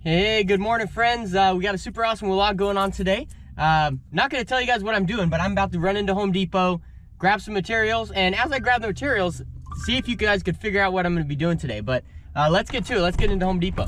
Hey, good morning, friends. We got a super awesome vlog going on today. Not going to tell you guys what I'm doing, but I'm about to run into Home Depot, grab some materials, and as I grab the materials, see if you guys could figure out what I'm going to be doing today. But let's get to it. Let's get into Home Depot.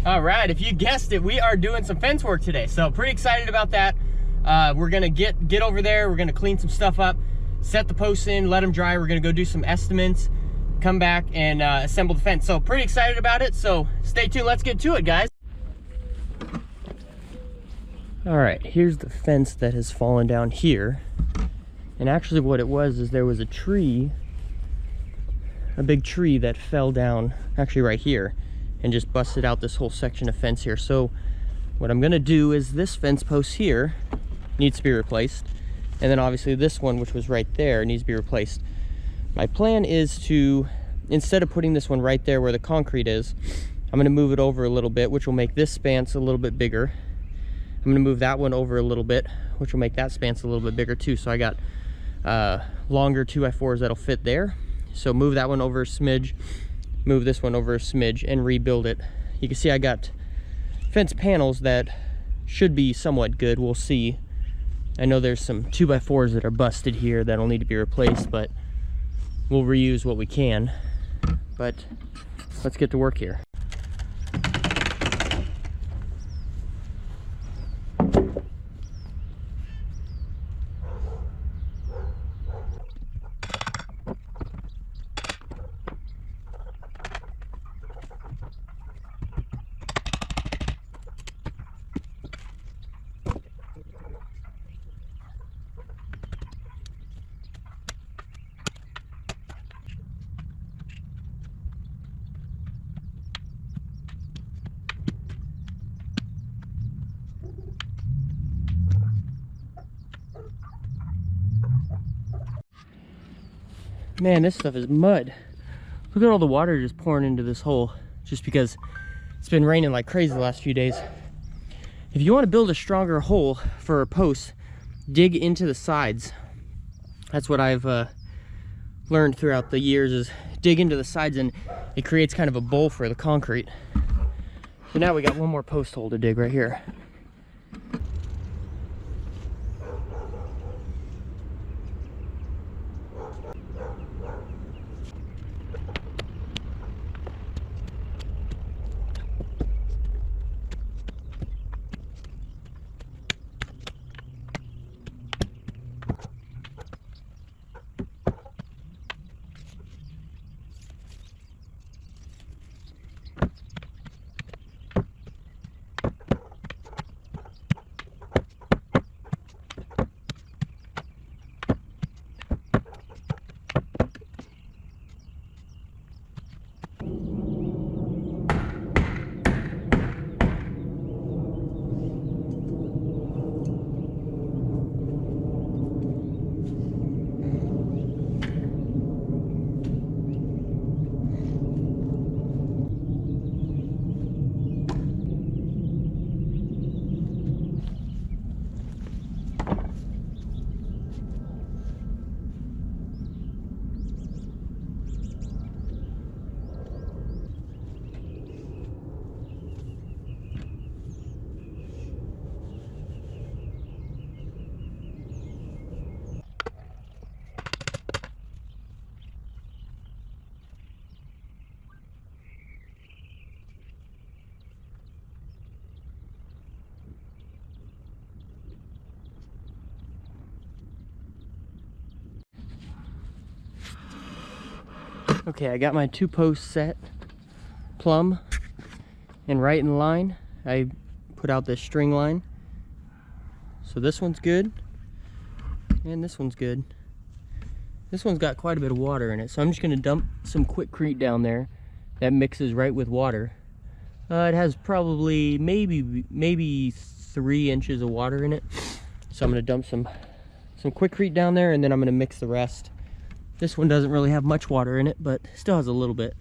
All right, if you guessed it, we are doing some fence work today. So pretty excited about that. We're gonna get over there. We're gonna clean some stuff up, set the posts in, let them dry. We're gonna go do some estimates, come back and assemble the fence. So pretty excited about it. So stay tuned, let's get to it, guys. All right, here's the fence that has fallen down here. And actually what it was is there was a tree, a big tree that fell down actually right here and just busted out this whole section of fence here. So what I'm gonna do is this fence post here needs to be replaced. And then obviously this one, which was right there, needs to be replaced. My plan is to, instead of putting this one right there where the concrete is, I'm gonna move it over a little bit, which will make this span a little bit bigger. I'm gonna move that one over a little bit, which will make that span a little bit bigger too. So I got longer 2x4s that'll fit there. So move that one over a smidge, move this one over a smidge and rebuild it. You can see I got fence panels that should be somewhat good. We'll see. I know there's some 2x4s that are busted here that'll need to be replaced, but we'll reuse what we can. But let's get to work here. Man, this stuff is mud. Look at all the water just pouring into this hole, just because it's been raining like crazy the last few days. If you want to build a stronger hole for a post, dig into the sides. That's what I've learned throughout the years, is dig into the sides and it creates kind of a bowl for the concrete. So now we got one more post hole to dig right here. Okay, I got my 2-post set plumb and right in line. I put out this string line. So this one's good, and this one's good. This one's got quite a bit of water in it, so I'm just gonna dump some Quikrete down there that mixes right with water. It has probably maybe 3 inches of water in it. So I'm gonna dump some Quikrete down there, and then I'm gonna mix the rest. This one doesn't really have much water in it, but still has a little bit.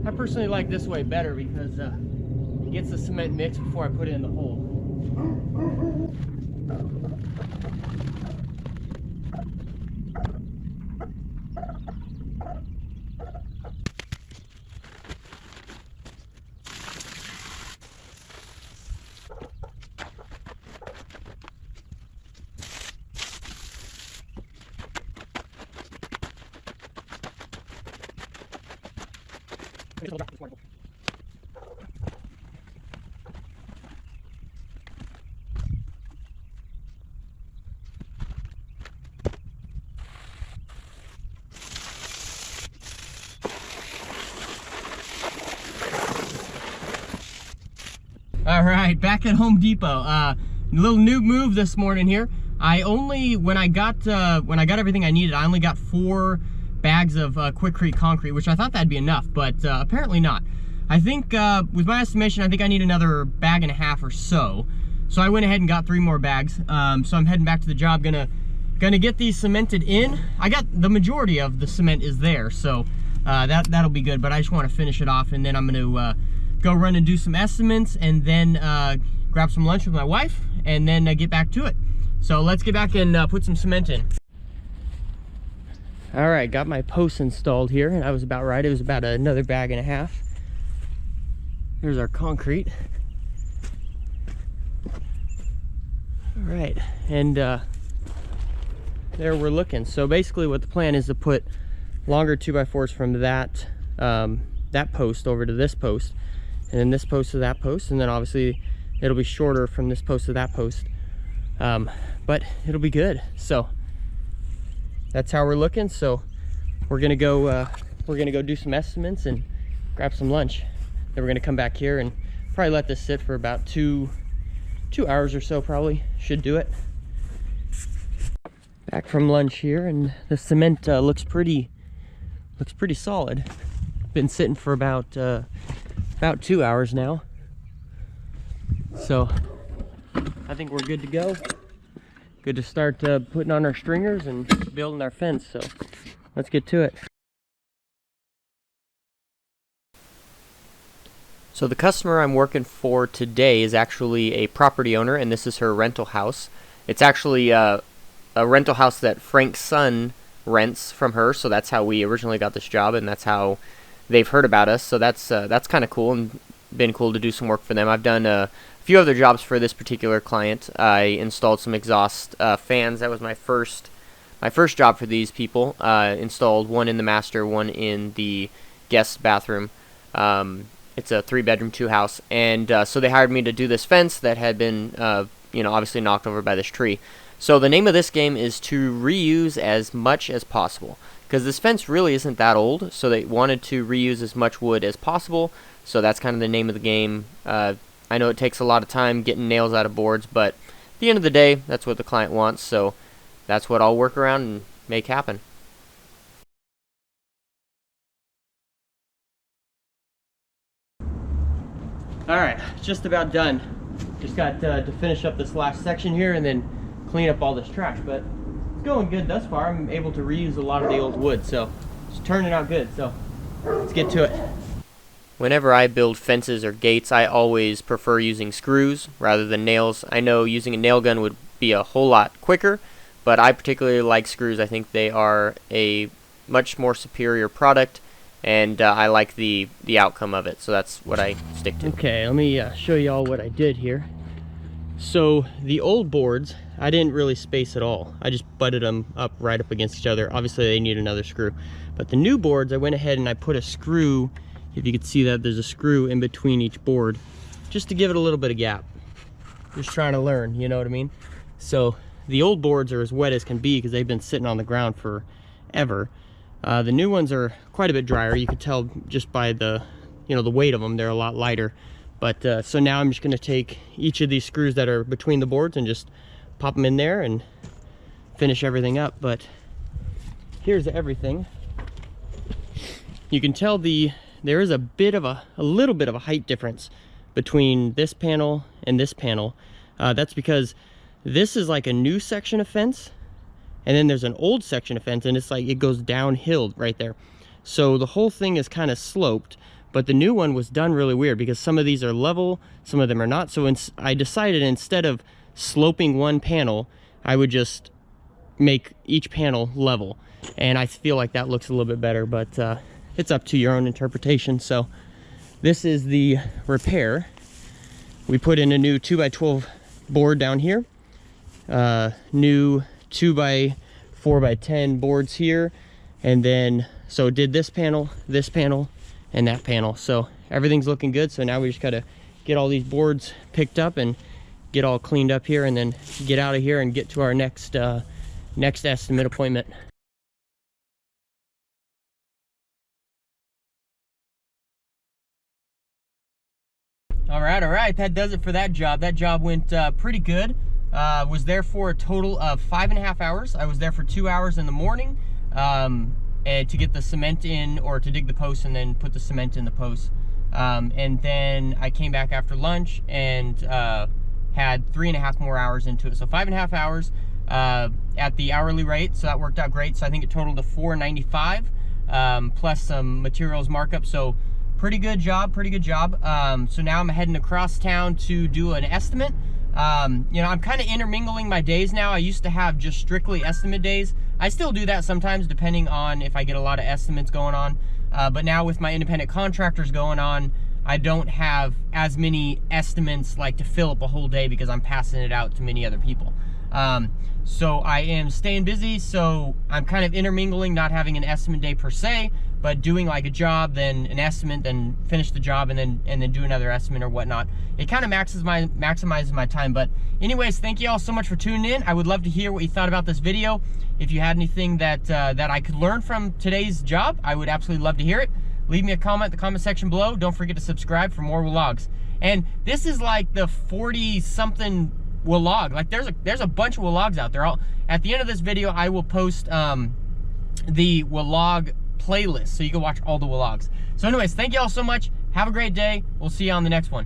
I personally like this way better because it gets the cement mixed before I put it in the hole. All right, back at Home Depot. Little new move this morning here. When I got everything I needed, I only got 4 bags of Quikrete concrete, which I thought that'd be enough, but apparently not. I think with my estimation, I think I need another 1.5 bags or so. So I went ahead and got 3 more bags. So I'm heading back to the job, gonna get these cemented in. I got the majority of the cement is there, so that'll be good. But I just want to finish it off, and then I'm gonna go run and do some estimates, and then grab some lunch with my wife, and then get back to it. So let's get back and put some cement in. All right, got my posts installed here, and I was about right. It was about another 1.5 bags. Here's our concrete. All right, and there we're looking. So basically what the plan is to put longer 2x4s from that post over to this post, and then this post to that post, and then obviously it'll be shorter from this post to that post, but it'll be good. So that's how we're looking. So we're gonna go do some estimates and grab some lunch. Then we're gonna come back here and probably let this sit for about 2 hours or so. Probably should do it. Back from lunch here, and the cement looks pretty solid. Been sitting for about 2 hours now, so I think we're good to go. Good to start putting on our stringers and building our fence. So let's get to it. So the customer I'm working for today is actually a property owner, and this is her rental house. It's actually a rental house that Frank's son rents from her, so that's how we originally got this job, and that's how they've heard about us. So that's kind of cool, and been cool to do some work for them. I've done a few other jobs for this particular client. I installed some exhaust fans. That was my first job for these people. Installed one in the master, one in the guest bathroom. It's a 3-bedroom, 2-house, and so they hired me to do this fence that had been obviously knocked over by this tree. So the name of this game is to reuse as much as possible, because this fence really isn't that old, so they wanted to reuse as much wood as possible. So that's kind of the name of the game. I know it takes a lot of time getting nails out of boards, but at the end of the day, that's what the client wants, so that's what I'll work around and make happen. Alright, just about done. Just got to finish up this last section here and then clean up all this trash, but it's going good thus far. I'm able to reuse a lot of the old wood, so it's turning out good. So let's get to it. Whenever I build fences or gates, I always prefer using screws rather than nails. I know using a nail gun would be a whole lot quicker, but I particularly like screws. I think they are a much more superior product, and I like the outcome of it, so that's what I stick to. Okay, let me show you all what I did here. So the old boards, I didn't really space at all. I just butted them up right up against each other. Obviously they need another screw. But the new boards, I went ahead and I put a screw, if you could see that, there's a screw in between each board, just to give it a little bit of gap. Just trying to learn, you know what I mean? So the old boards are as wet as can be because they've been sitting on the ground forever. The new ones are quite a bit drier. You could tell just by the, the weight of them, they're a lot lighter. But so now I'm just going to take each of these screws that are between the boards and just pop them in there and finish everything up. But here's everything. You can tell there is a little bit of a height difference between this panel and this panel. That's because this is like a new section of fence, and then there's an old section of fence, and it's like it goes downhill right there. So the whole thing is kind of sloped. But the new one was done really weird because some of these are level, some of them are not. So I decided instead of sloping one panel, I would just make each panel level. And I feel like that looks a little bit better, but it's up to your own interpretation. So this is the repair. We put in a new 2x12 board down here. New 2x4x10 boards here. And then, so did this panel, and that panel. So everything's looking good. So now we just gotta get all these boards picked up and get all cleaned up here, and then get out of here and get to our next estimate appointment. All right, that does it for that job. That job went pretty good. Was there for a total of 5.5 hours. I was there for 2 hours in the morning to get the cement in, or to dig the posts and then put the cement in the posts. And then I came back after lunch and had 3.5 more hours into it. So 5.5 hours at the hourly rate. So that worked out great. So I think it totaled to $4.95 plus some materials markup. So pretty good job. So now I'm heading across town to do an estimate. I'm kind of intermingling my days now. I used to have just strictly estimate days. I still do that sometimes depending on if I get a lot of estimates going on. But now with my independent contractors going on, I don't have as many estimates like to fill up a whole day because I'm passing it out to many other people. So I am staying busy, so I'm kind of intermingling, not having an estimate day per se, but doing like a job, then an estimate, then finish the job, and then do another estimate or whatnot. It kind of maximizes my time. But anyways, thank you all so much for tuning in. I would love to hear what you thought about this video. If you had anything that I could learn from today's job, I would absolutely love to hear it. Leave me a comment in the comment section below. Don't forget to subscribe for more vlogs. And this is like the 40-something WLOG. Like there's a bunch of WLOGs out there. At the end of this video, I will post the WLOG playlist so you can watch all the WLOGs. So anyways, thank you all so much. Have a great day. We'll see you on the next one.